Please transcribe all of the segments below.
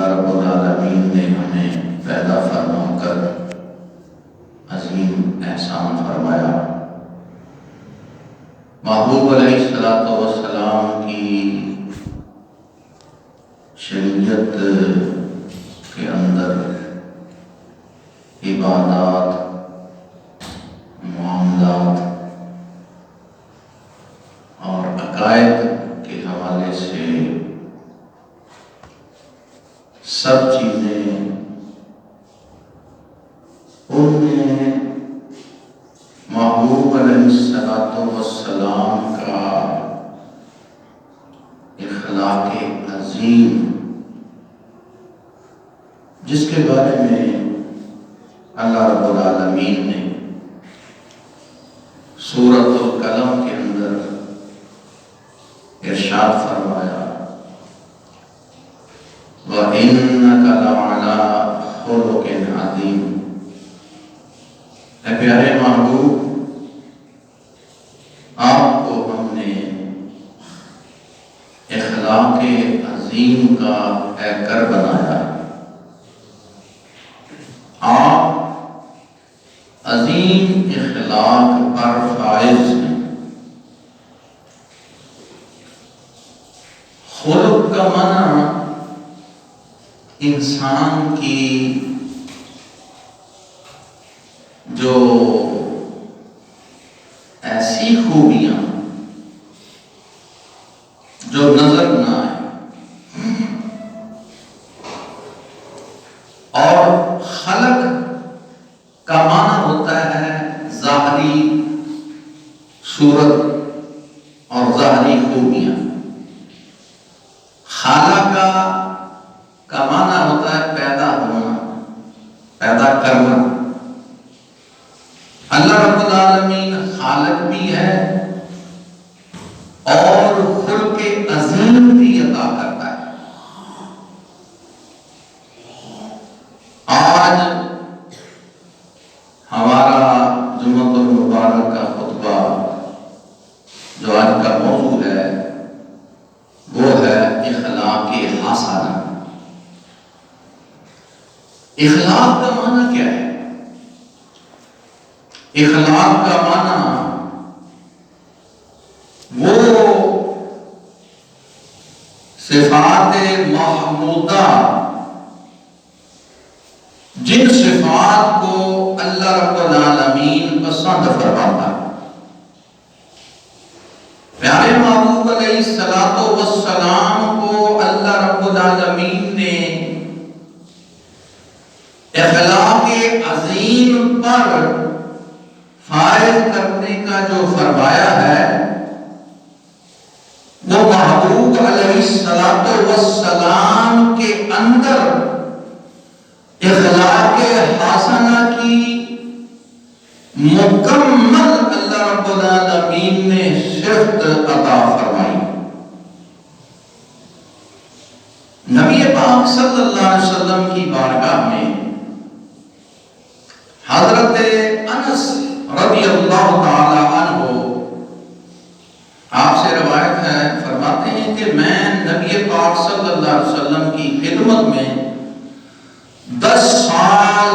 اللہ رب العالمین نے ہمیں پیدا فرما کر عظیم احسان فرمایا۔ محبوب علیہ السلام کی شریعت کے اندر عبادات، معاملات اور عقائد کے حوالے سے سب چیزیں ان میں محبوب علیہ السلام کا اخلاق عظیم، جس کے بارے میں اللہ رب العالمین نے سورۃ القلم کے اندر ارشاد فرمایا، وَإِنَّكَ لَعَلَىٰ خُلُقٍ عَظِيمٍ۔ اے پیارے محبوب، آپ کو ہم نے اخلاق عظیم کا پیکر بنایا۔ آپ عظیم اخلاق پر فائز ہیں۔ خلق کا معنی انسان کی جو ایسی خوبیاں جو نظر نہ آئے، اور خلق کا معنی ہوتا ہے ظاہری صورت اور ظاہری خوبیاں۔ خالق کا معنی ہوتا ہے پیدا ہونا، پیدا کرنا۔ اللہ رب العالمین خالق بھی ہے اور خلق عظیم بھی عطا کرتا ہے۔ آج ہمارا جمعۃ المبارک کا خطبہ جو آج کا موضوع ہے وہ ہے اخلاق حسنہ۔ اخلاق کا معنی کیا ہے؟ اخلاق کا معنی وہ صفات محمودہ، جن صفات کو اللہ رب العالمین پسند فرماتا ہے۔ پیارے محبوب علیہ السلام کو اللہ رب العالمین نے اخلاق عظیم پر فائز کرنے کا جو فرمایا ہے، وہ محبوب علیہ السلام کے اندر اخلاق حسنہ کی مکمل اللہ رب العالمین نے صفت عطا فرمائی۔ نبی پاک صلی اللہ علیہ وسلم کی بارگاہ میں حضرت انس رضی اللہ تعالی عنہ آپ سے روایت ہے، فرماتے ہیں کہ میں نبی پاک صلی اللہ علیہ وسلم کی خدمت میں 10 سال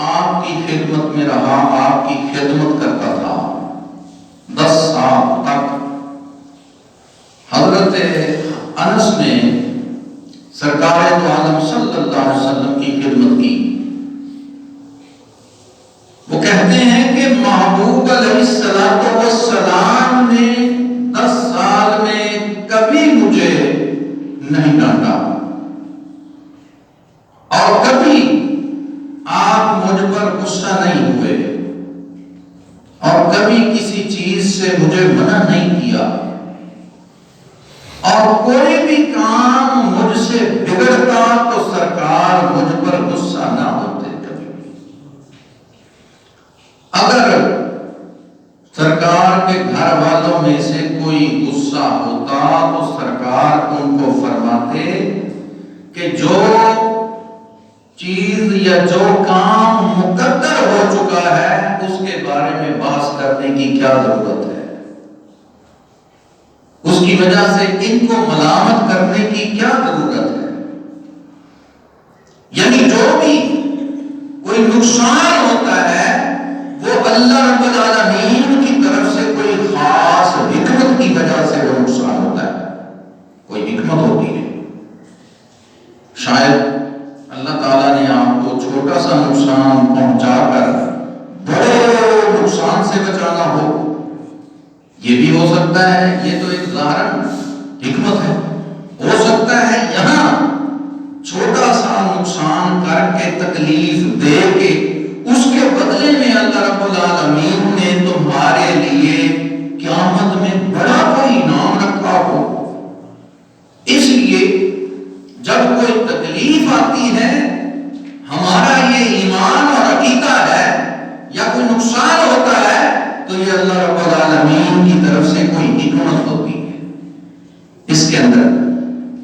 آپ کی خدمت میں رہا، آپ کی خدمت کرتا تھا۔ 10 سال تک حضرت انس نے سرکار دو عالم صلی اللہ علیہ وسلم کی خدمت کی۔ وہ کہتے ہیں کہ محبوب علیہ السلام نے 10 سال میں کبھی مجھے نہیں ڈانٹا، اور کبھی آپ مجھ پر غصہ نہیں ہوئے، اور کبھی کسی چیز سے مجھے منع نہیں کیا، اور کوئی بھی کام مجھ سے بگڑتا تو سرکار مجھ پر غصہ نہ ہوتے کبھی بھی۔ اگر سرکار کے گھر والوں میں سے کوئی غصہ ہوتا تو سرکار ان کو فرماتے کہ جو چیز یا جو کام مقدر ہو چکا ہے اس کے بارے میں بحث کرنے کی کیا ضرورت ہے، اس کی وجہ سے ان کو ملامت کرنے کی کیا ضرورت ہے۔ نقصان ہوتا ہے وہ اللہ رب العالمین کی طرف سے کوئی خاص حکمت کی وجہ سے وہ نقصان ہوتا ہے، کوئی حکمت ہوتی ہے۔ شاید اللہ تعالیٰ نے آپ کو چھوٹا سا نقصان پہنچا کر بڑے نقصان سے بچانا ہو، یہ بھی ہو سکتا ہے۔ یہ تو ایک ظاہر حکمت ہے۔ ہو سکتا ہے یہاں چھوٹا سا نقصان کر کے تکلیف دے کے اس کے بدلے میں اللہ رب العالمین نے تمہارے لیے قیامت میں بڑا کوئی انعام رکھا ہو۔ اس لیے جب کوئی تکلیف آتی ہے، ہمارا یہ ایمان اور عقیدہ ہے، یا کوئی نقصان ہوتا ہے تو یہ اللہ رب العالمین کی طرف سے کوئی حکمت ہوتی ہے۔ اس کے اندر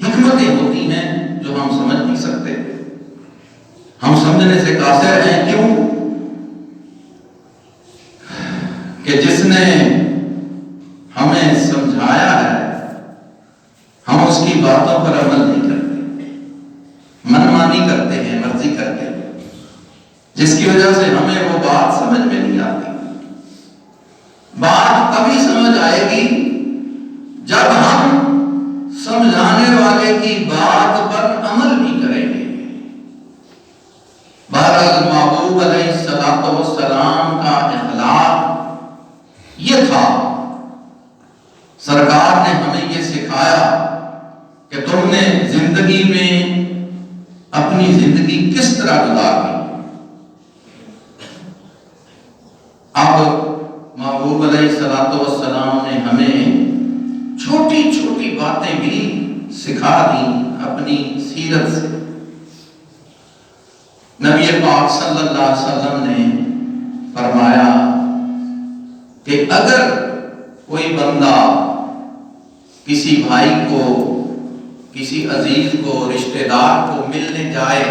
حکمتیں ہوتی ہیں جو ہم سمجھ نہیں سکتے، ہم سمجھنے سے قاصر ہیں۔ کیوں کہ جس نے ہمیں سمجھایا ہے ہم اس کی باتوں پر عمل نہیں کرتے، منمانی کرتے ہیں، مرضی کرتے ہیں، جس کی وجہ سے ہمیں وہ بات سمجھ میں نہیں آتی۔ بات تبھی سمجھ آئے گی جب ہم سمجھانے والے کی بات پر عمل بھی کریں گے۔ بہرحال محبوب علیہ السلام کا اخلاق یہ تھا، سرکار نے ہمیں یہ سکھایا کہ تم نے زندگی میں اپنی زندگی کس طرح گزارنی۔ اب محبوب علیہ السلام نے ہمیں چھوٹی چھوٹی باتیں بھی سکھا دی اپنی سیرت سے۔ نبی پاک صلی اللہ علیہ وسلم نے فرمایا کہ اگر کوئی بندہ کسی بھائی کو، کسی عزیز کو، رشتہ دار کو ملنے جائے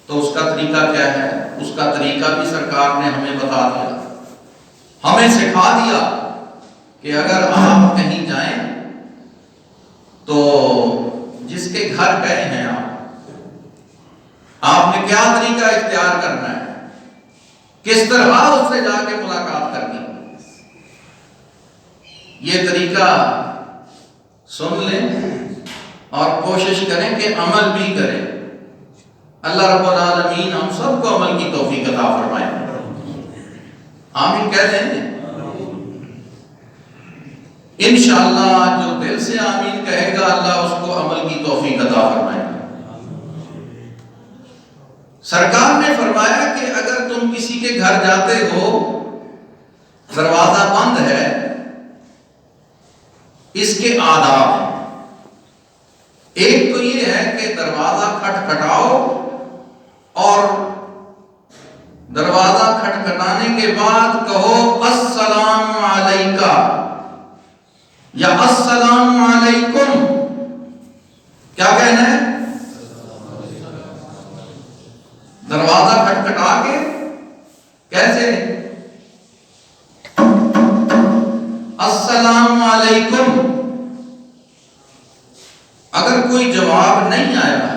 تو اس کا طریقہ کیا ہے؟ اس کا طریقہ بھی سرکار نے ہمیں بتا دیا، ہمیں سکھا دیا کہ اگر آپ کہیں جائیں تو جس کے گھر گئے ہیں آپ نے کیا طریقہ اختیار کرنا ہے، کس طرح اس سے جا کے ملاقات کرنی۔ یہ طریقہ سن لیں اور کوشش کریں کہ عمل بھی کریں۔ اللہ رب العالمین ہم سب کو عمل کی توفیق عطا فرمائے۔ آمین کہہ دیں۔ انشاءاللہ جو دل سے آمین کہے گا اللہ اس کو عمل کی توفیق عطا فرمائے۔ سرکار نے فرمایا کہ اگر تم کسی کے گھر جاتے ہو، دروازہ بند ہے، اس کے آداب ہیں۔ ایک تو یہ ہے کہ دروازہ کھٹکھٹاؤ اور دروازہ کھٹکھٹانے کے بعد کہو السلام علیکہ یا السلام علیکم۔ کیا کہنا ہے؟ دروازہ کھٹکھٹا کے کیسے؟ السلام علیکم۔ اگر کوئی جواب نہیں آیا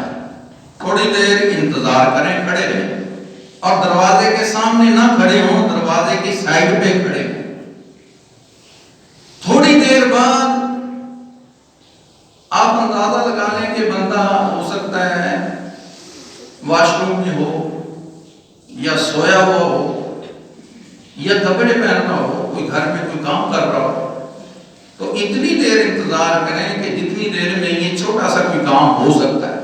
تھوڑی دیر انتظار کریں، کھڑے رہیں، اور دروازے کے سامنے نہ کھڑے ہوں، دروازے کی سائڈ پہ کھڑے ہوں۔ تھوڑی دیر بعد آپ اندازہ لگا لیں کہ بندہ ہو سکتا ہے واش روم میں ہو، یا سویا ہوا ہو، یا کپڑے پہن رہا ہو، کوئی گھر میں کوئی کام کر رہا ہو، تو اتنی دیر انتظار کریں کہ جتنی دیر میں یہ چھوٹا سا کوئی کام ہو سکتا ہے۔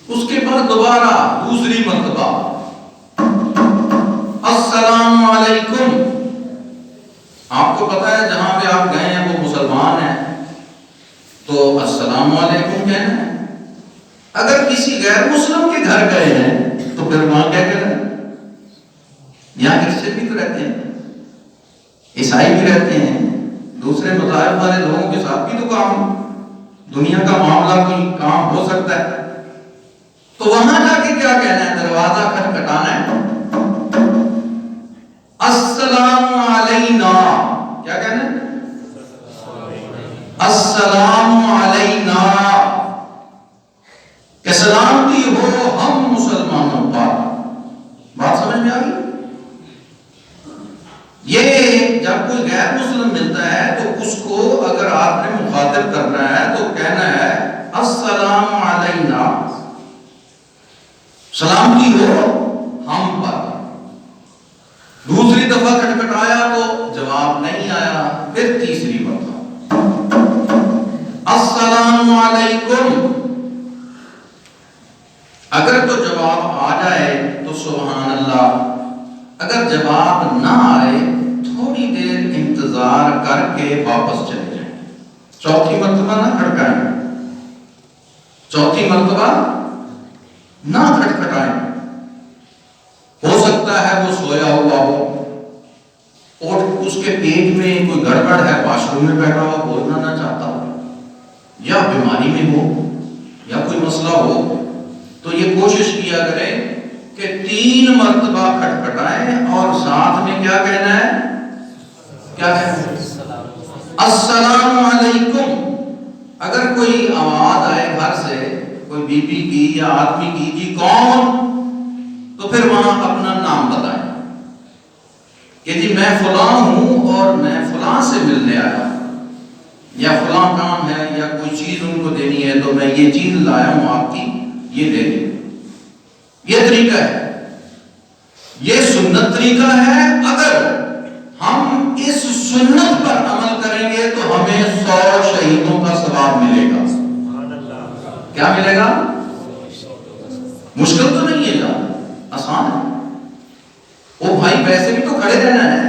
اس کے بعد دوبارہ دوسری مرتبہ السلام علیکم۔ آپ کو پتا ہے جہاں پہ آپ گئے ہیں وہ مسلمان ہیں تو السلام علیکم کہنا ہے۔ اگر کسی غیر مسلم کے گھر گئے ہیں تو پھر وہاں کیا کہنا ہے؟ یہاں کرسچن بھی تو رہتے ہیں، عیسائی بھی رہتے ہیں، دوسرے مذاہب والے لوگوں کے ساتھ بھی تو کام، دنیا کا معاملہ کوئی کام ہو سکتا ہے، تو وہاں جا کے کیا کہنا ہے؟ دروازہ کھٹکھٹانا ہے، السلام علینا۔ کیا کہنا ہے؟ السلام علینا، کہ سلامتی ہو ہم مسلمانوں پر۔ جب کوئی غیر مسلم ملتا ہے تو اس کو اگر آپ نے مخاطب کرنا ہے تو کہنا ہے السلام علینا، سلامتی ہو ہم پر۔ دوسری دفعہ کھٹکھٹایا تو جواب نہیں آیا، پھر تیسری مرتبہ السلام علیکم، اگر تو جواب آ جائے تو سبحان اللہ، اگر جواب نہ آئے تھوڑی دیر انتظار کر کے واپس چلے جائیں، چوتھی مرتبہ نہ کھڑکائیں، چوتھی مرتبہ نہ کھٹکھٹائیں۔ ہو سکتا ہے وہ سویا ہوا ہو اور اس کے پیٹ میں کوئی گڑبڑ ہے، واش روم میں بیٹھا ہوا بولنا نہ چاہتا ہو، یا بیماری میں ہو یا کوئی مسئلہ ہو، تو یہ کوشش کیا کریں کہ 3 مرتبہ کھٹکھٹائیں اور ساتھ میں کیا کہنا ہے، کیا کہنا ہے، السلام علیکم۔ اگر کوئی آواز آئے گھر سے، کوئی بی بی کی یا آدمی کی، جی کون، تو پھر وہاں اپنا نام بتائیں کہ جی میں فلاں ہوں اور میں فلاں سے ملنے آیا ہوں، یا فلاں کام ہے یا کوئی چیز ان کو دینی ہے تو میں یہ چیز لایا ہوں آپ کی، یہ دے دیں۔ یہ طریقہ ہے، یہ سنت طریقہ ہے۔ اگر ہم اس سنت پر عمل کریں گے تو ہمیں 100 شہیدوں کا ثواب ملے گا۔ کیا ملے گا؟ مشکل تو نہیں ہے یار، آسان ہے۔ وہ بھائی ویسے بھی تو کھڑے رہنا ہے،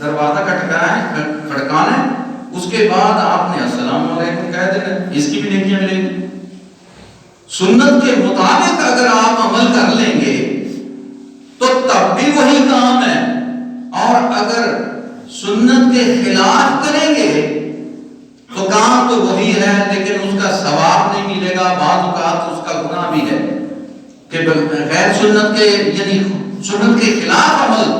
دروازہ کھٹکانا ہے، اس کے بعد آپ نے السلام علیکم کہہ دینا، اس کی بھی نیکیاں ملیں گی۔ سنت کے مطابق اگر آپ عمل کر لیں گے تو تب بھی وہی کام ہے، اور اگر سنت کے خلاف کریں گے تو کام تو وہی ہے لیکن اس کا ثواب نہیں ملے گا، بعض اوقات اس کا گناہ بھی ہے کہ غیر سنت کے یعنی سنت کے خلاف عمل،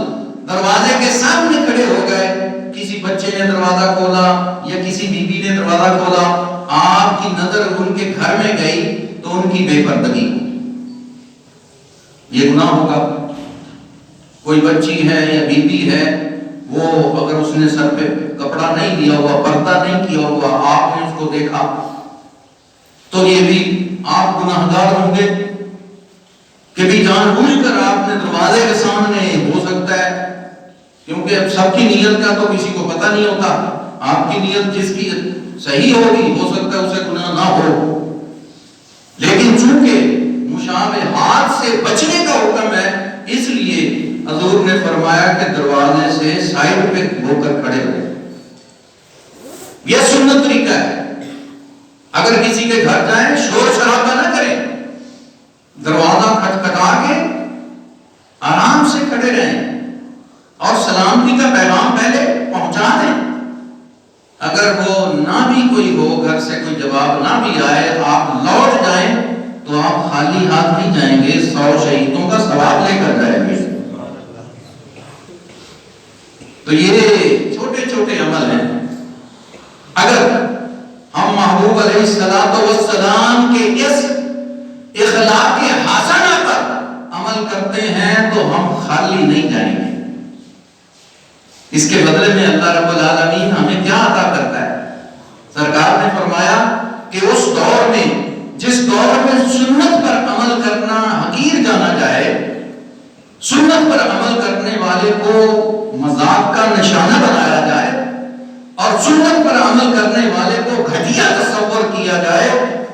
دروازے کے سامنے کھڑے ہو گئے، کسی بچے نے دروازہ کھولا یا کسی بی بی نے دروازہ کھولا، آپ کی نظر ان کے گھر میں گئی تو ان کی بے پردگی، یہ گناہ ہوگا۔ کوئی بچی ہے یا بی بی ہے، وہ اگر اس نے سر پہ کپڑا نہیں لیا ہوا، پردہ نہیں کیا ہوا، آپ نے اس کو دیکھا تو یہ بھی آپ گناہگار ہوں گے کہ بھی جان بوجھ کر آپ نے دروازے کے سامنے، ہو سکتا ہے کیونکہ اب سب کی نیت کا تو کسی کو پتہ نہیں ہوتا، آپ کی نیت جس کی صحیح ہوگی ہو سکتا ہے اسے گناہ نہ ہو، لیکن چونکہ مشابہات سے بچنے کا حکم ہے، اس لیے حضور نے فرمایا کہ دروازے سے سائڈ پہ ہو کر کھڑے رہے۔ یہ سنت طریقہ ہے۔ اگر کسی کے گھر جائیں شور شرابہ نہ کریں، دروازہ کھٹکھٹا کے آرام سے کھڑے رہیں اور سلامتی کا پیغام پہلے پہنچا دیں۔ اگر وہ نہ بھی کوئی ہو، گھر سے کوئی جواب نہ بھی آئے، آپ لوٹ جائیں تو آپ خالی ہاتھ نہیں جائیں گے، 100 شہیدوں کا ثواب لے کر جائیں گے۔ تو یہ چھوٹے چھوٹے عمل ہیں، اگر ہم محبوب علیہ السلام کے اس اخلاق حسنہ پر عمل کرتے ہیں تو ہم خالی نہیں جائیں گے۔ اس کے بدلے میں اللہ رب العالمین ہمیں کیا عطا کرتا ہے؟ سرکار نے فرمایا کہ اس دور میں، جس دور میں سنت پر عمل کرنا حقیر جانا جائے، سنت پر عمل کرنے والے کو مذاق کا نشانہ بنایا جائے اور سنت پر عمل کرنے والے کو گھٹیا تصور کیا جائے،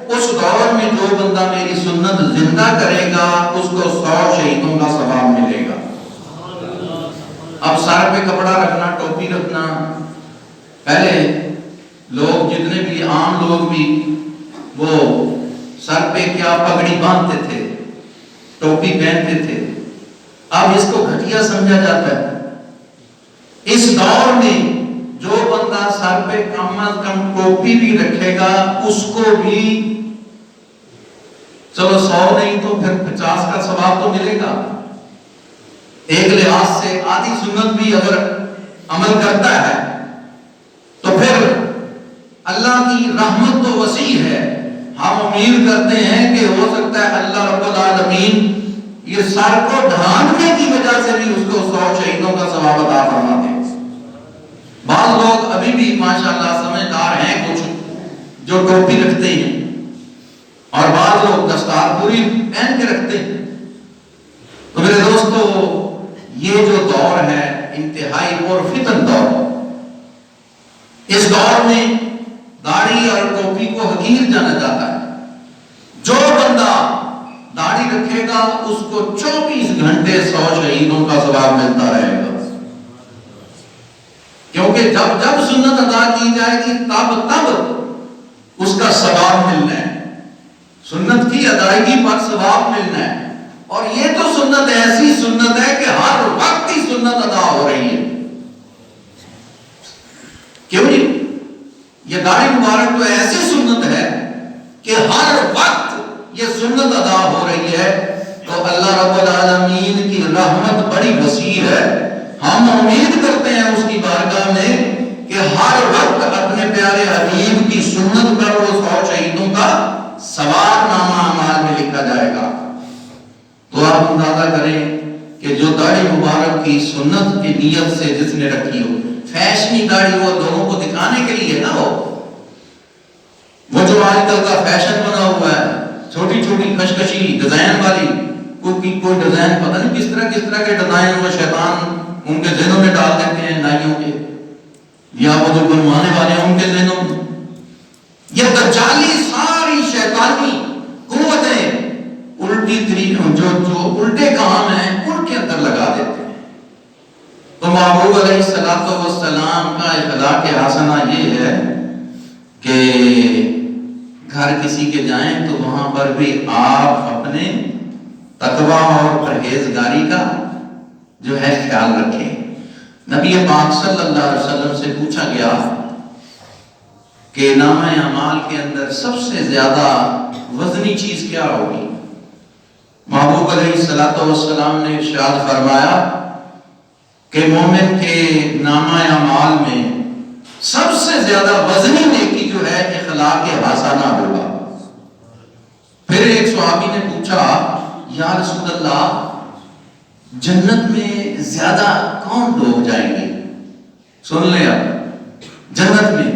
اس دور میں جو بندہ میری سنت زندہ کرے گا اس کو 100 شہیدوں کا ثواب ملے گا۔ اب سر پہ کپڑا رکھنا، ٹوپی رکھنا، پہلے لوگ جتنے بھی عام لوگ بھی وہ سر پہ کیا پگڑی باندھتے تھے، ٹوپی پہنتے تھے، اب اس کو گھٹیا سمجھا جاتا ہے۔ اس دور میں جو بندہ سر پہ کم از کم ٹوپی بھی رکھے گا اس کو بھی چلو 100 نہیں تو پھر 50 کا ثواب تو ملے گا۔ ایک لحاظ سے آدھی سنت بھی اگر عمل کرتا ہے تو پھر اللہ کی رحمت تو وسیع ہے، ہم امید کرتے ہیں کہ ہو سکتا ہے اللہ رب العالمین یہ سر کو ڈھانکنے کی وجہ سے بھی اس کو 100 شہیدوں کا ثواب عطا فرما دے۔ بعض لوگ ابھی بھی ماشاءاللہ سمجھدار ہیں کچھ جو ٹوپی رکھتے ہیں، اور بعض لوگ دستار پوری پہن کے رکھتے ہیں۔ تو میرے دوستو، یہ جو دور ہے انتہائی پرفتن دور، اس دور میں داڑھی اور ٹوپی کو حقیر جانا جاتا ہے۔ جو بندہ داڑھی رکھے گا اس کو 24 گھنٹے 100 شہیدوں کا ثواب ملتا رہے گا، کیونکہ جب سنت ادا کی جائے گی تب اس کا ثواب ملنا ہے، سنت کی ادائیگی پر ثواب ملنا ہے۔ اور یہ تو سنت ایسی سنت ہے کہ ہر وقت ہی سنت ادا ہو رہی ہے، کیوں نہیں؟ یہ داڑھی مبارک تو ایسی سنت ہے کہ ہر وقت یہ سنت ادا ہو رہی ہے۔ تو اللہ رب العالمین کی رحمت بڑی وسیع ہے، ہم امید کرتے ہیں اس کی بارگاہ میں کہ ہر وقت اپنے پیارے حبیب کی سنت پر وہ 100 شہیدوں کا ثواب نامہ اعمال میں لکھا جائے گا۔ تو آپ اندازہ کریں کہ جو داڑھی مبارک کی سنت کی نیت سے جس نے رکھی ہو، فیشنی داڑھی وہ لوگوں کو دکھانے کے لیے نہ ہو، وہ جو آج کل کا فیشن بنا ہوا ہے، چھوٹی چھوٹی کشکشی ڈیزائن والی، کوئی ڈیزائن پتہ نہیں کس طرح کے ڈیزائن وہ شیطان ان کے ذہنوں میں ڈال دیتے ہیں، نائیوں کے یا وہ جو بنوانے والے ہیں ان کے ذہنوں میں۔ یہ دجالی ساری شیطانی قوتیں جو الٹے کام ہیں ان کے اندر لگا دیتے ہیں۔ تو محبوب علیہ السلام کا اخلاق حسنہ یہ ہے کہ گھر کسی کے جائیں تو وہاں پر بھی آپ اپنے تقوی اور پرہیزگاری کا جو ہے خیال رکھیں۔ نبی پاک صلی اللہ علیہ وسلم سے پوچھا گیا کہ نامہ اعمال کے اندر سب سے زیادہ وزنی چیز کیا ہوگی؟ محبوب علیہ السلام نے ارشاد فرمایا کہ مومن کے نامہ اعمال میں سب سے زیادہ وزنی نیکی جو ہے اخلاق حسنہ ہوگا۔ پھر ایک صحابی نے پوچھا، یا رسول اللہ، جنت میں زیادہ کون لوگ جائیں گے؟ سن لیں آپ، جنت میں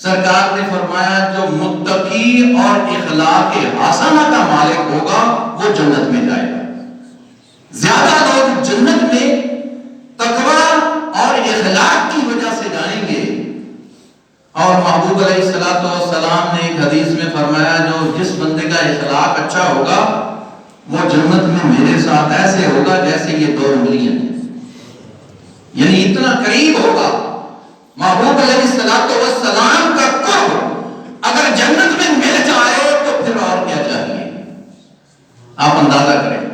سرکار نے فرمایا جو متقی اور اخلاق حسنہ کا مالک ہوگا وہ جنت میں جائے گا۔ زیادہ لوگ جنت میں تقوی اور اخلاق کی وجہ سے جائیں گے۔ اور محبوب علیہ السلام نے ایک حدیث میں فرمایا جس بندے کا اخلاق اچھا ہوگا وہ جنت میں میرے ساتھ ایسے ہوگا جیسے یہ 2 انگلیاں ہیں، یعنی اتنا قریب ہوگا۔ محبوب علیہ السلام کا قرب اگر جنت میں مل جائے تو پھر اور کیا چاہیے؟ آپ اندازہ کریں۔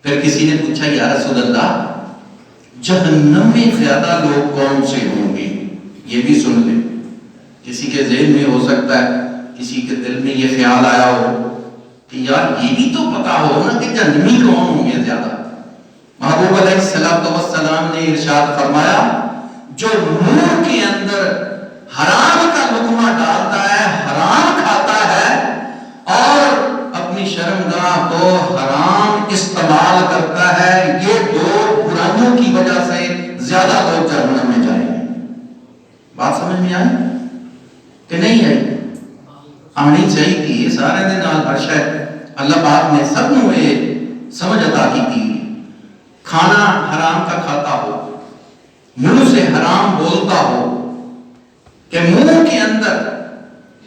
پھر کسی نے پوچھا، یا رسول اللہ، جہنم میں زیادہ لوگ کون سے ہوں گے؟ یہ بھی سن لیں، کسی کے ذہن میں ہو سکتا ہے، کسی کے دل میں یہ خیال آیا ہو کہ یار یہ بھی تو پتا ہو نا کہ جہنمی کون ہوں گے زیادہ۔ محبوب علیہ السلام نے ارشاد فرمایا، جو منہ کے اندر حرام کا لقمہ ڈالتا ہے، حرام کھاتا ہے اور اپنی شرمگاہ کو حرام استعمال کرتا ہے، یہ 2 برائیوں کی وجہ سے زیادہ لوگ جہنم میں جائیں گے۔ بات سمجھ میں آئی کہ نہیں آئی؟ آنی چاہیے تھی سارے دن ہر شاید اللہ پاک نے سب نو سمجھ عطا کی تھی۔ کھانا حرام کا کھاتا ہو، منہ سے حرام بولتا ہو، کہ منہ کے اندر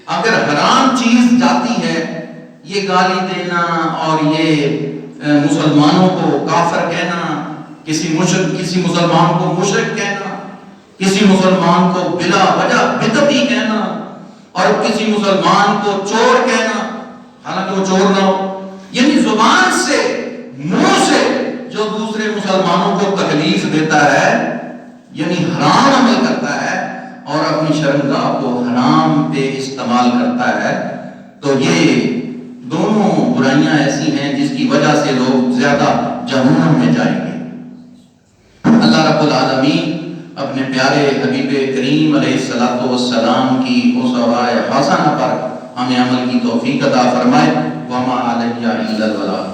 اگر حرام چیز جاتی ہے، یہ گالی دینا اور یہ مسلمانوں کو کافر کہنا، کسی مسلمان کو مشرک کہنا، کسی مسلمان کو بلا وجہ بدعتی کہنا، اور کسی مسلمان کو چور کہنا حالانکہ وہ چور نہ ہو، یعنی زبان سے، منہ سے جو دوسرے مسلمانوں کو تکلیف دیتا ہے، یعنی حرام عمل کرتا ہے اور اپنی شرمگاہ کو حرام پہ استعمال کرتا ہے، تو یہ دونوں برائیاں ایسی ہیں جس کی وجہ سے لوگ زیادہ جہنم میں جائیں گے۔ اللہ رب العالمین اپنے پیارے حبیب کریم علیہ السلام کی اسوہ حسنہ پر ہمیں عمل کی توفیق عطا فرمائے۔ وما علیہ الا البلاغ۔